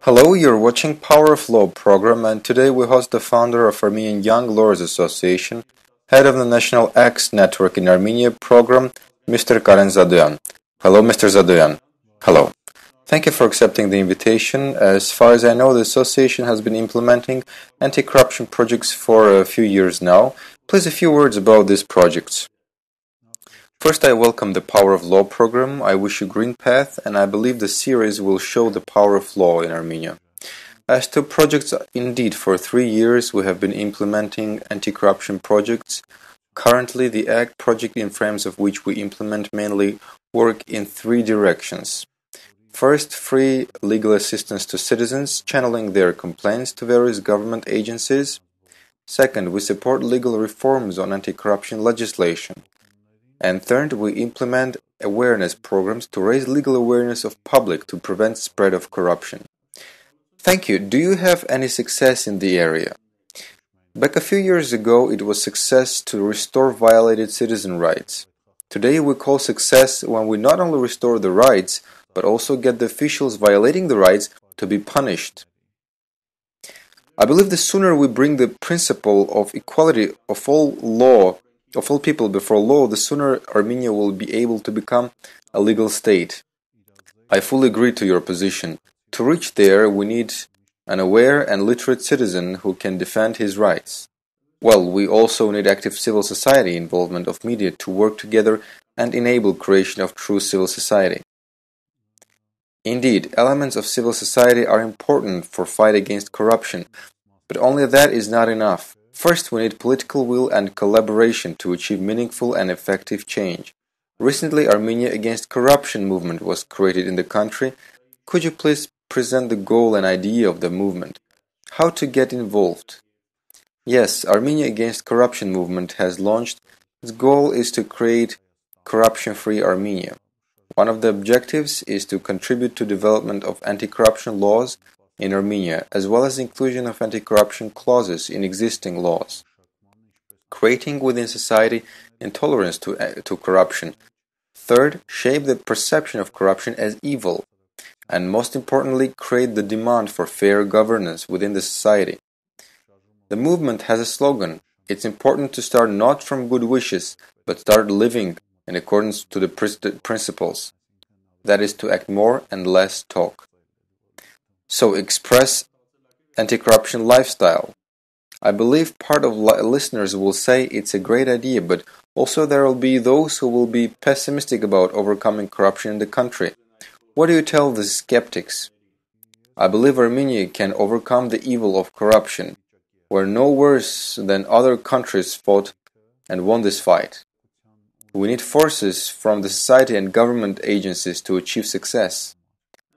Hello, you're watching Power of Law program, and today we host the founder of Armenian Young Lawyers Association, head of the National X Network in Armenia program, Mr. Karen Zadoyan. Hello, Mr. Zadoyan. Hello. Thank you for accepting the invitation. As far as I know, the association has been implementing anti-corruption projects for a few years now. Please, a few words about these projects. First, I welcome the Power of Law program. I wish you green path, and I believe the series will show the power of law in Armenia. As to projects, indeed, for 3 years we have been implementing anti-corruption projects. Currently, the ACT project, in frames of which we implement, mainly work in 3 directions. First, free legal assistance to citizens, channeling their complaints to various government agencies. Second, we support legal reforms on anti-corruption legislation. And third, we implement awareness programs to raise legal awareness of public to prevent spread of corruption. Thank you. Do you have any success in the area? Back a few years ago, it was success to restore violated citizen rights. Today, we call success when we not only restore the rights, but also get the officials violating the rights to be punished. I believe the sooner we bring the principle of equality of all people before law, the sooner Armenia will be able to become a legal state. I fully agree to your position. To reach there, we need an aware and literate citizen who can defend his rights. Well, we also need active civil society involvement of media to work together and enable creation of true civil society. Indeed, elements of civil society are important for fight against corruption, but only that is not enough. First, we need political will and collaboration to achieve meaningful and effective change. Recently, Armenia Against Corruption movement was created in the country. Could you please present the goal and idea of the movement? How to get involved? Yes, Armenia Against Corruption movement has launched. Its goal is to create corruption-free Armenia. One of the objectives is to contribute to development of anti-corruption laws in Armenia, as well as inclusion of anti-corruption clauses in existing laws. Creating within society intolerance to corruption. Third, shape the perception of corruption as evil. And most importantly, create the demand for fair governance within the society. The movement has a slogan. It's important to start not from good wishes, but start living in accordance to the principles. That is to act more and less talk. So express anti-corruption lifestyle. I believe part of listeners will say it's a great idea, but also there will be those who will be pessimistic about overcoming corruption in the country. What do you tell the skeptics? I believe Armenia can overcome the evil of corruption. We're no worse than other countries fought and won this fight. We need forces from the society and government agencies to achieve success.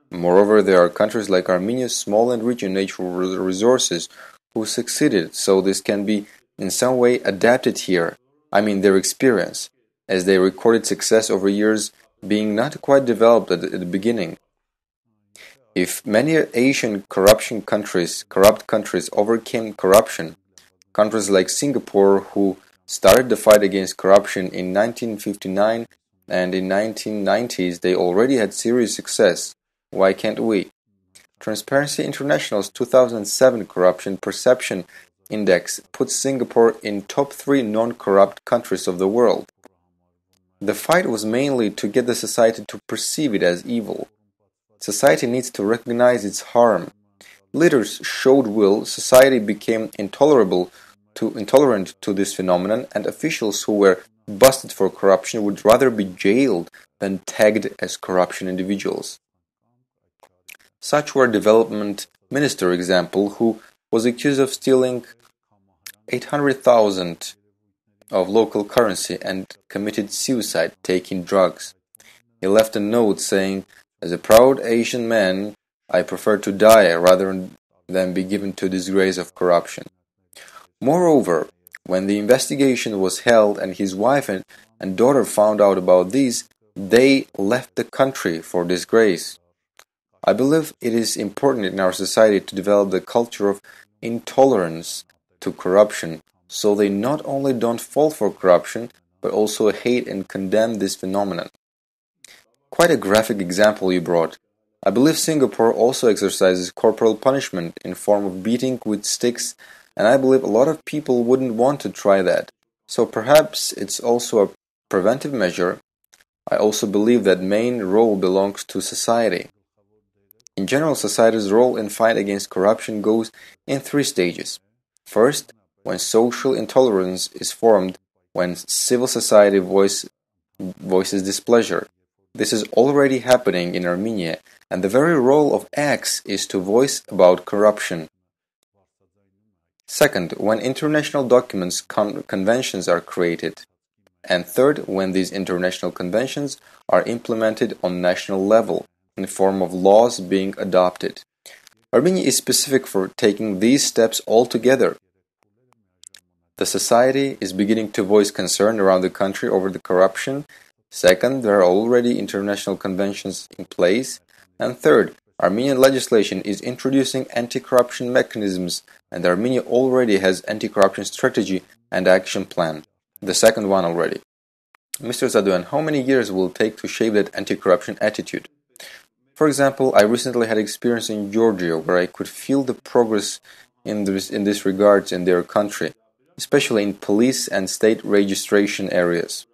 Moreover, there are countries like Armenia, small and rich in natural resources, who succeeded, so this can be in some way adapted here. I mean their experience, as they recorded success over years being not quite developed at the beginning. If many Asian corrupt countries overcame corruption, countries like Singapore, who started the fight against corruption in 1959 and in 1990s, they already had serious success. Why can't we? Transparency International's 2007 Corruption Perception Index puts Singapore in top 3 non-corrupt countries of the world. The fight was mainly to get the society to perceive it as evil. Society needs to recognize its harm. Leaders showed will, society became intolerant to this phenomenon, and officials who were busted for corruption would rather be jailed than tagged as corruption individuals. Such were Development Minister example, who was accused of stealing 800,000 of local currency and committed suicide taking drugs. He left a note saying, "As a proud Asian man, I prefer to die rather than be given to disgrace of corruption." Moreover, when the investigation was held and his wife and daughter found out about this, they left the country for disgrace. I believe it is important in our society to develop the culture of intolerance to corruption, so they not only don't fall for corruption, but also hate and condemn this phenomenon. Quite a graphic example you brought. I believe Singapore also exercises corporal punishment in form of beating with sticks, and I believe a lot of people wouldn't want to try that. So perhaps it's also a preventive measure. I also believe that main role belongs to society. In general, society's role in fight against corruption goes in 3 stages. First, when social intolerance is formed, when civil society voices displeasure. This is already happening in Armenia, and the very role of acts is to voice about corruption. Second, when international documents, conventions are created. And third, when these international conventions are implemented on national level, in form of laws being adopted. Armenia is specific for taking these steps all together. The society is beginning to voice concern around the country over the corruption. Second, there are already international conventions in place. And third, Armenian legislation is introducing anti-corruption mechanisms, and Armenia already has anti-corruption strategy and action plan. The second one already. Mr. Zadoyan, how many years will it take to shape that anti-corruption attitude? For example, I recently had experience in Georgia where I could feel the progress in this regards in their country, especially in police and state registration areas.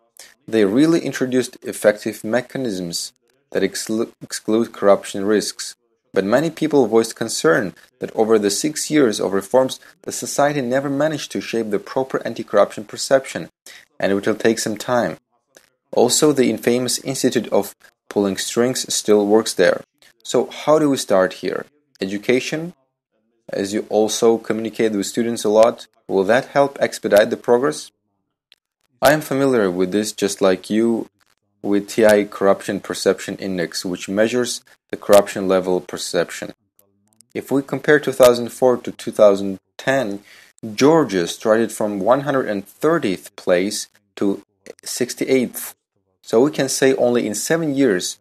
They really introduced effective mechanisms that exclude corruption risks. But many people voiced concern that over the 6 years of reforms, the society never managed to shape the proper anti-corruption perception, and it will take some time. Also, the infamous Institute of Pulling Strings still works there. So how do we start here? Education? As you also communicate with students a lot, will that help expedite the progress? I am familiar with this just like you with TI Corruption Perception Index, which measures the corruption level perception. If we compare 2004 to 2010, Georgia started from 130th place to 68th. So we can say only in 7 years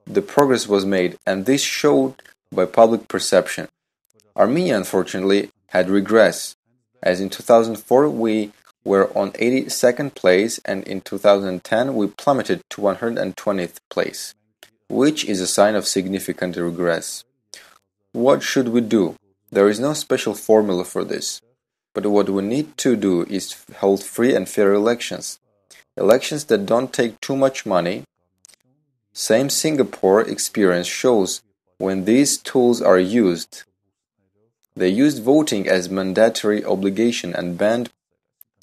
the progress was made, and this showed by public perception. Armenia, unfortunately, had regress, as in 2004 we were on 82nd place, and in 2010 we plummeted to 120th place, which is a sign of significant regress. What should we do? There is no special formula for this, but what we need to do is hold free and fair elections. Elections that don't take too much money. Same Singapore experience shows when these tools are used. They used voting as mandatory obligation and banned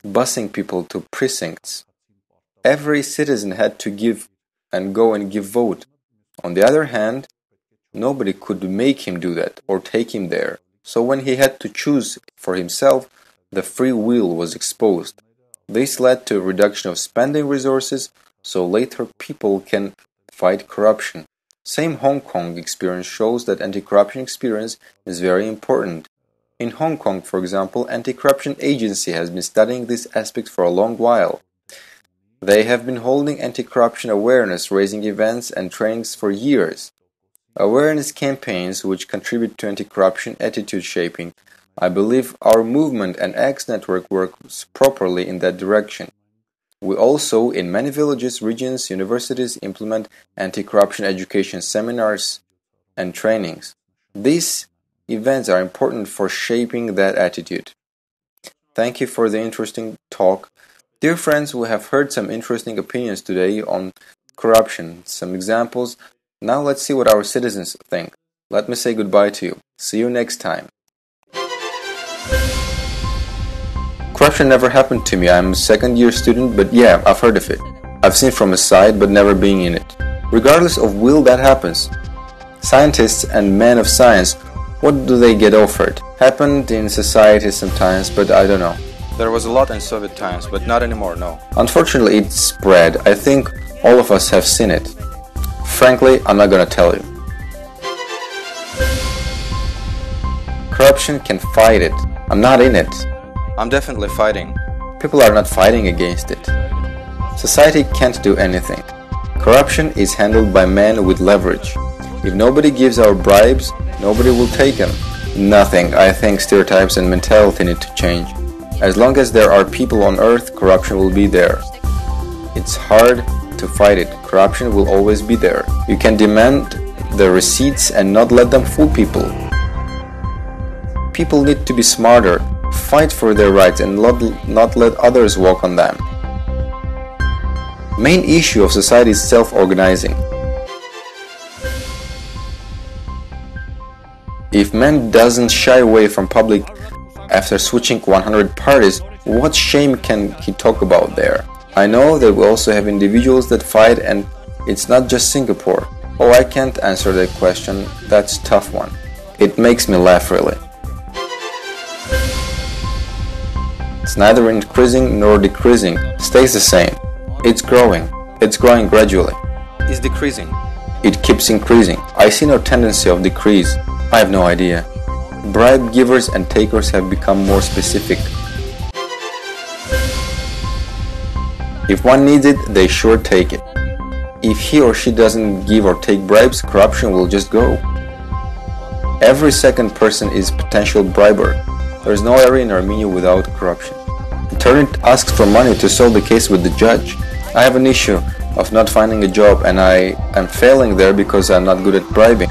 busing people to precincts. Every citizen had to give and go and give vote. On the other hand, nobody could make him do that or take him there. So when he had to choose for himself, the free will was exposed. This led to a reduction of spending resources, so later people can fight corruption. Same Hong Kong experience shows that anti-corruption experience is very important. In Hong Kong, for example, Anti-Corruption Agency has been studying this aspect for a long while. They have been holding anti-corruption awareness raising events and trainings for years. Awareness campaigns which contribute to anti-corruption attitude shaping. I believe our movement and X network works properly in that direction. We also, in many villages, regions, universities, implement anti-corruption education seminars and trainings. These events are important for shaping that attitude. Thank you for the interesting talk. Dear friends, we have heard some interesting opinions today on corruption, some examples. Now let's see what our citizens think. Let me say goodbye to you. See you next time. Corruption never happened to me. I'm a second-year student, but yeah, I've heard of it. I've seen from a side, but never being in it. Regardless of will, that happens. Scientists and men of science, what do they get offered? Happened in society sometimes, but I don't know. There was a lot in Soviet times, but not anymore, no. Unfortunately, it spread. I think all of us have seen it. Frankly, I'm not gonna tell you. Corruption can fight it. I'm not in it. I'm definitely fighting. People are not fighting against it. Society can't do anything. Corruption is handled by men with leverage. If nobody gives our bribes, nobody will take them. Nothing. I think stereotypes and mentality need to change. As long as there are people on earth, corruption will be there. It's hard to fight it. Corruption will always be there. You can demand the receipts and not let them fool people. People need to be smarter, fight for their rights and not let others walk on them. Main issue of society is self-organizing. If man doesn't shy away from public after switching 100 parties, what shame can he talk about there? I know that we also have individuals that fight, and it's not just Singapore. Oh, I can't answer that question, that's a tough one. It makes me laugh really. It's neither increasing nor decreasing, stays the same. It's growing gradually. Is decreasing. It keeps increasing. I see no tendency of decrease. I have no idea. Bribe givers and takers have become more specific. If one needs it, they sure take it. If he or she doesn't give or take bribes, corruption will just go. Every second person is potential briber. There is no area in Armenia without corruption. Attorney asks for money to solve the case with the judge. I have an issue of not finding a job and I am failing there because I'm not good at bribing.